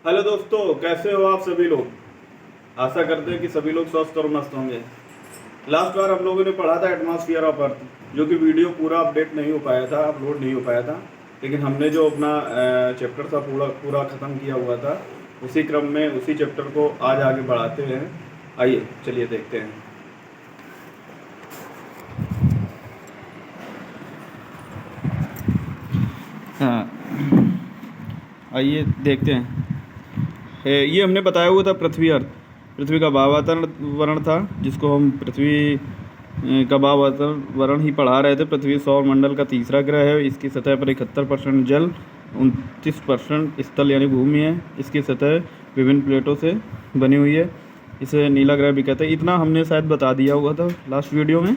Hello दोस्तों, कैसे हो आप सभी लोग। आशा करते हैं कि सभी लोग स्वस्थ और मस्त होंगे। लास्ट बार हम लोगों ने पढ़ा था एटमॉस्फेयर ऑफ अर्थ, जो कि वीडियो पूरा अपडेट नहीं हो पाया था, अपलोड नहीं हो पाया था। लेकिन हमने जो अपना चैप्टर था पूरा पूरा ख़त्म किया हुआ था। उसी क्रम में उसी चैप्टर को आज आगे बढ़ाते हैं। आइए चलिए देखते हैं। हाँ, आइए देखते हैं। ये हमने बताया हुआ था पृथ्वी अर्थ। पृथ्वी का वातावरण था, जिसको हम पृथ्वी का वातावरण ही पढ़ा रहे थे। पृथ्वी सौर मंडल का तीसरा ग्रह है। इसकी सतह पर 71% जल, 29% स्थल यानी भूमि है। इसकी सतह विभिन्न प्लेटों से बनी हुई है। इसे नीला ग्रह भी कहते हैं। इतना हमने शायद बता दिया हुआ था लास्ट वीडियो में।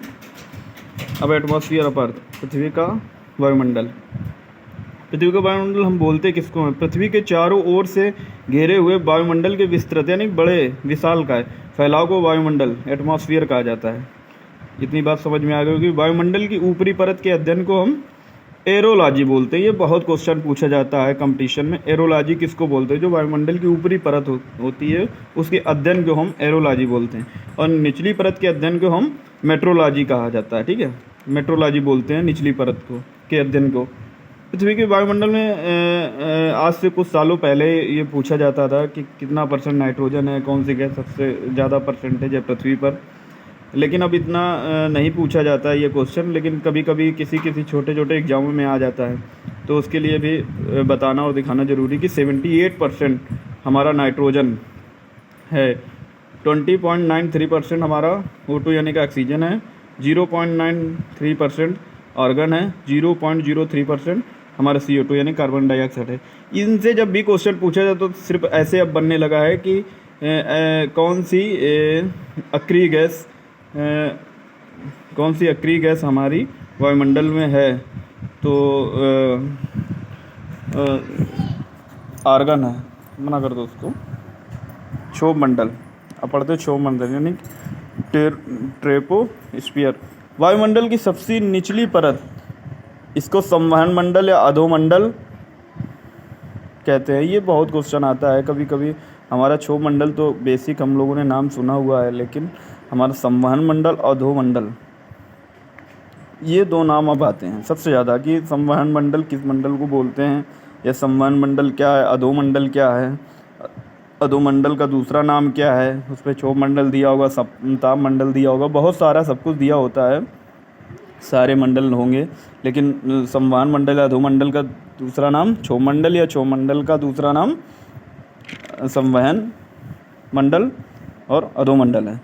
अब एटमॉस्फेयर ऑफ अर्थ, पृथ्वी का वायुमंडल। पृथ्वी का वायुमंडल हम बोलते किसको हैं? पृथ्वी के चारों ओर से घेरे हुए वायुमंडल के विस्तृत यानी बड़े विशालकाय फैलाव को वायुमंडल एटमॉस्फेयर कहा जाता है। इतनी बात समझ में आ गई होगी। वायुमंडल की ऊपरी परत के अध्ययन को हम एरोलॉजी बोलते हैं। ये बहुत क्वेश्चन पूछा जाता है कंपटीशन में। एरोलॉजी किसको बोलते हैं? जो वायुमंडल की ऊपरी परत होती है, उसके अध्ययन को हम एरोलॉजी बोलते हैं। और निचली परत के अध्ययन को हम मेट्रोलॉजी कहा जाता है। ठीक है, मेट्रोलॉजी बोलते हैं निचली परत को के अध्ययन को। पृथ्वी के वायुमंडल में आज से कुछ सालों पहले ये पूछा जाता था कि कितना परसेंट नाइट्रोजन है, कौन सी गैस सबसे ज़्यादा परसेंटेज है पृथ्वी पर। लेकिन अब इतना नहीं पूछा जाता है ये क्वेश्चन। लेकिन कभी कभी किसी किसी छोटे छोटे एग्जामों में आ जाता है, तो उसके लिए भी बताना और दिखाना ज़रूरी कि 78% हमारा नाइट्रोजन है, 20.93% हमारा O2 यानी कि ऑक्सीजन है, 0.93% ऑर्गन है, 0.03% हमारा CO2 यानी कार्बन डाइऑक्साइड है। इनसे जब भी क्वेश्चन पूछा जाए तो सिर्फ ऐसे अब बनने लगा है कि कौन सी अक्रिय गैस कौन सी अक्रिय गैस हमारी वायुमंडल में है। तो आर्गन है, मना कर दो उसको। क्षोभ मंडल, अब पढ़ते क्षोभ मंडल यानी ट्रोपोस्फियर। वायुमंडल की सबसे निचली परत, इसको संवहन मंडल या अधोमंडल कहते हैं। ये बहुत क्वेश्चन आता है कभी कभी। हमारा क्षोभ मंडल तो बेसिक हम लोगों ने नाम सुना हुआ है, लेकिन हमारा संवहन मंडल, अधोमंडल, ये दो नाम अब आते हैं सबसे ज़्यादा कि संवहन मंडल किस मंडल को बोलते हैं, या संवहन मंडल क्या है, अधोमंडल क्या है, अधोमंडल का दूसरा नाम क्या है। उस पर क्षोभ मंडल दिया होगा, ताप मंडल दिया होगा, बहुत सारा सब कुछ दिया होता है, सारे मंडल होंगे। लेकिन संवहन मंडल या अधोमंडल का दूसरा नाम क्षोभ मंडल, या क्षोभ मंडल का दूसरा नाम संवहन मंडल और अधोमंडल है।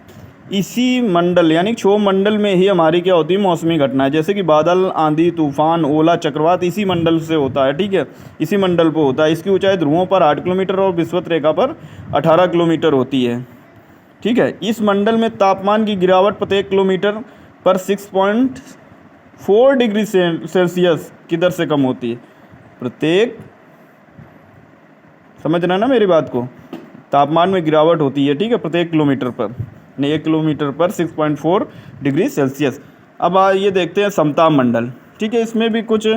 इसी मंडल यानी क्षोभ मंडल में ही हमारी क्या होती है? मौसमी घटनाएं, जैसे कि बादल, आंधी, तूफान, ओला, चक्रवात इसी मंडल से होता है। ठीक है, इसी मंडल पर होता है। इसकी ऊंचाई ध्रुवों पर 8 किलोमीटर और विषुवत रेखा पर 18 किलोमीटर होती है। ठीक है, इस मंडल में तापमान की गिरावट प्रत्येक किलोमीटर पर 6.4 डिग्री सेल्सियस की दर से कम होती है। प्रत्येक, समझ रहे हैं ना मेरी बात को? तापमान में गिरावट होती है, ठीक है, प्रत्येक किलोमीटर पर, नहीं 1 किलोमीटर पर 6.4 डिग्री सेल्सियस। अब ये देखते हैं समताप मंडल। ठीक है, इसमें भी कुछ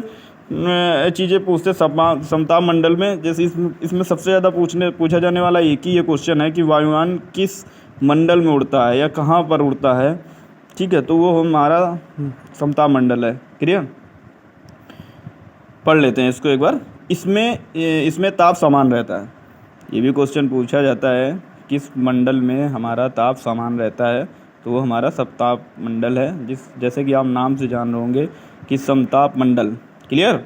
चीज़ें पूछते समताप मंडल में। जैसे इसमें सबसे ज़्यादा पूछा जाने वाला एक ही ये क्वेश्चन है कि वायुयान किस मंडल में उड़ता है या कहाँ पर उड़ता है। ठीक है, तो वो हमारा समताप मंडल है। क्लियर, पढ़ लेते हैं इसको एक बार। इसमें ताप समान रहता है। ये भी क्वेश्चन पूछा जाता है किस मंडल में हमारा ताप समान रहता है, तो वो हमारा समताप मंडल है, जैसे कि आप नाम से जान रहे होंगे कि समताप मंडल। क्लियर,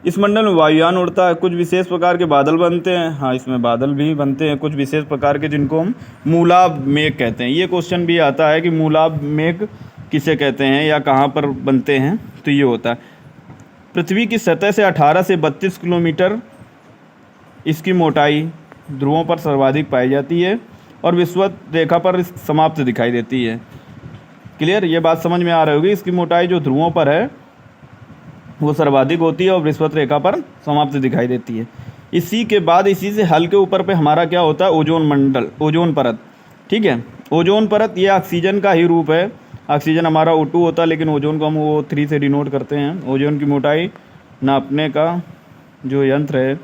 इस मंडल में वायुयान उड़ता है। कुछ विशेष प्रकार के बादल बनते हैं। हाँ, इसमें बादल भी बनते हैं कुछ विशेष प्रकार के, जिनको हम मूलाभ मेघ कहते हैं। ये क्वेश्चन भी आता है कि मूलाभ मेघ किसे कहते हैं या कहाँ पर बनते हैं, तो ये होता है। पृथ्वी की सतह से 18 से 32 किलोमीटर इसकी मोटाई ध्रुवों पर सर्वाधिक पाई जाती है और विषुवत रेखा पर समाप्त दिखाई देती है। क्लियर, ये बात समझ में आ रही होगी। इसकी मोटाई जो ध्रुवों पर है वो सर्वाधिक होती है और विषुवत रेखा पर समाप्त दिखाई देती है। इसी के बाद इसी से हल्के ऊपर पे हमारा क्या होता है? ओजोन मंडल, ओजोन परत। ठीक है, ओजोन परत ये ऑक्सीजन का ही रूप है। ऑक्सीजन हमारा O2 होता है, लेकिन ओजोन को हम O3 से डिनोट करते हैं। ओजोन की मोटाई नापने का जो यंत्र है,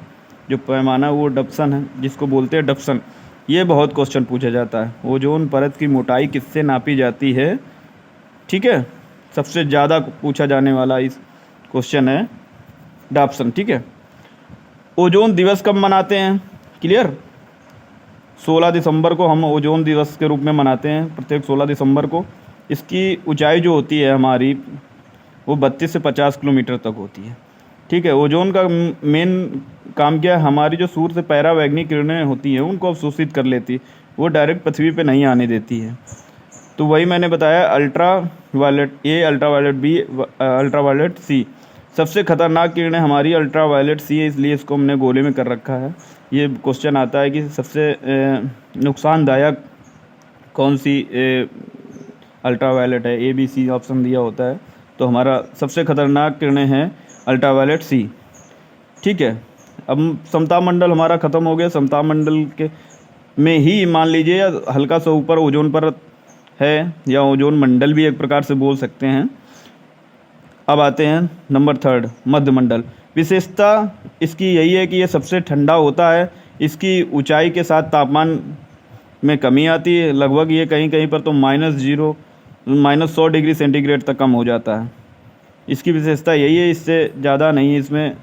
जो पैमाना, वो डप्सन है, जिसको बोलते हैं डप्सन। ये बहुत क्वेश्चन पूछा जाता है। ओजोन परत की मोटाई किससे नापी जाती है? ठीक है, सबसे ज़्यादा पूछा जाने वाला इस क्वेश्चन है डॉप्सन। ठीक है, ओजोन दिवस कब मनाते हैं? क्लियर, 16 दिसंबर को हम ओजोन दिवस के रूप में मनाते हैं, प्रत्येक 16 दिसंबर को। इसकी ऊंचाई जो होती है हमारी, वो 32 से 50 किलोमीटर तक होती है। ठीक है, ओजोन का मेन काम क्या है? हमारी जो सूर्य से पैरावैग्निक किरणें होती हैं उनको अवशोषित कर लेती है, वो डायरेक्ट पृथ्वी पे नहीं आने देती है। तो वही मैंने बताया, ultraviolet A, ultraviolet B, ultraviolet C. सबसे खतरनाक किरणें हमारी अल्ट्रा वायलेट सी है, इसलिए इसको हमने गोले में कर रखा है। ये क्वेश्चन आता है कि सबसे नुकसानदायक कौन सी अल्ट्रा वायलेट है, ए बी सी ऑप्शन दिया होता है, तो हमारा सबसे खतरनाक किरणें हैं अल्ट्रा वायलेट सी। ठीक है, अब समताप मंडल हमारा ख़त्म हो गया। समताप मंडल के में ही मान लीजिए हल्का सा ऊपर ओजोन परत है, या ओजोन मंडल भी एक प्रकार से बोल सकते हैं। अब आते हैं नंबर 3, मध्य मंडल। विशेषता इसकी यही है कि ये सबसे ठंडा होता है। इसकी ऊंचाई के साथ तापमान में कमी आती है, लगभग ये कहीं कहीं पर तो -100 डिग्री सेंटीग्रेड तक कम हो जाता है। इसकी विशेषता यही है, इससे ज़्यादा नहीं, इसमें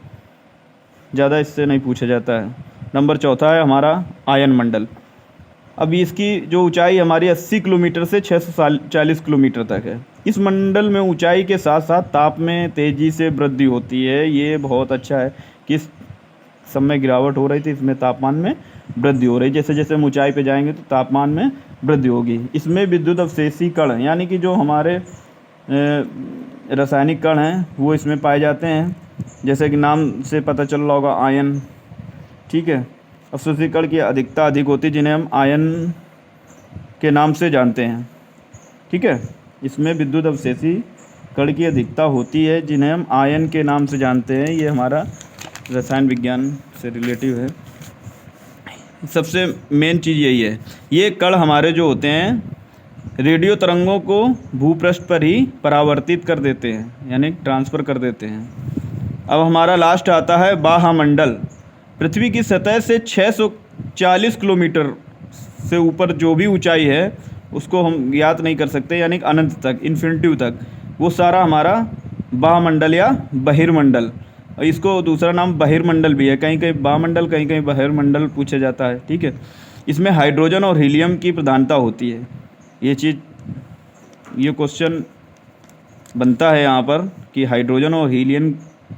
ज़्यादा इससे नहीं पूछा जाता है। नंबर 4 है हमारा आयन मंडल। अब इसकी जो ऊंचाई हमारी 80 किलोमीटर से 640 किलोमीटर तक है। इस मंडल में ऊंचाई के साथ साथ ताप में तेज़ी से वृद्धि होती है। ये बहुत अच्छा है कि इस समय गिरावट हो रही थी, इसमें तापमान में वृद्धि हो रही है। जैसे जैसे हम ऊंचाई पे जाएंगे तो तापमान में वृद्धि होगी। इसमें विद्युत अवशेषी कण, यानी कि जो हमारे रासायनिक कण हैं वो इसमें पाए जाते हैं, जैसे कि नाम से पता चल रहा होगा, आयन। ठीक है, अवशोषी कण की अधिकता अधिक होती है, जिन्हें हम आयन के नाम से जानते हैं। ठीक है, इसमें विद्युत अवशेषी कण की अधिकता होती है, जिन्हें हम आयन के नाम से जानते हैं। ये हमारा रसायन विज्ञान से रिलेटिव है। सबसे मेन चीज़ यही है, ये कण हमारे जो होते हैं रेडियो तरंगों को भूपृष्ठ पर ही परावर्तित कर देते हैं, यानी ट्रांसफ़र कर देते हैं। अब हमारा लास्ट आता है बाह्यमंडल। पृथ्वी की सतह से 640 किलोमीटर से ऊपर जो भी ऊंचाई है उसको हम ज्ञात नहीं कर सकते, यानी अनंत तक, इन्फिनिटी तक, वो सारा हमारा बाह्यमंडल या बहिर्मंडल। इसको दूसरा नाम बहिर्मंडल भी है, कहीं कहीं बाह्यमंडल, कहीं कहीं बहिर्मंडल पूछा जाता है। ठीक है, इसमें हाइड्रोजन और हीलियम की प्रधानता होती है। ये क्वेश्चन बनता है यहाँ पर कि हाइड्रोजन और हीलियम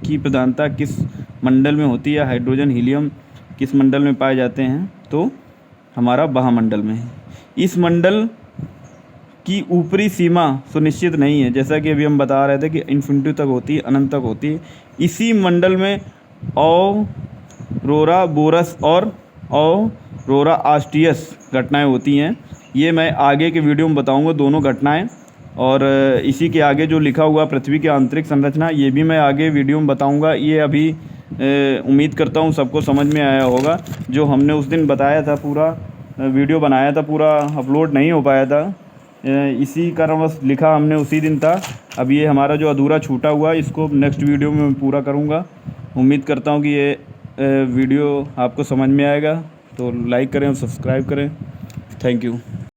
की प्रधानता किस मंडल में होती है, हाइड्रोजन हीलियम किस मंडल में पाए जाते हैं, तो हमारा बाह्यमंडल में है। इस मंडल की ऊपरी सीमा सुनिश्चित नहीं है, जैसा कि अभी हम बता रहे थे कि इन्फिनिटी तक होती है, अनंत तक होती है। इसी मंडल में औरोरा बोरस और औरोरा ऑस्टियस घटनाएं होती हैं। ये मैं आगे के वीडियो में बताऊंगा दोनों घटनाएं, और इसी के आगे जो लिखा हुआ पृथ्वी की आंतरिक संरचना, ये भी मैं आगे वीडियो में बताऊंगा। ये अभी उम्मीद करता हूँ सबको समझ में आया होगा। जो हमने उस दिन बताया था, पूरा वीडियो बनाया था, पूरा अपलोड नहीं हो पाया था, इसी कारणवश लिखा हमने उसी दिन था। अब ये हमारा जो अधूरा छूटा हुआ, इसको नेक्स्ट वीडियो में मैं पूरा करूँगा। उम्मीद करता हूँ कि ये वीडियो आपको समझ में आएगा, तो लाइक करें और सब्सक्राइब करें। Thank you.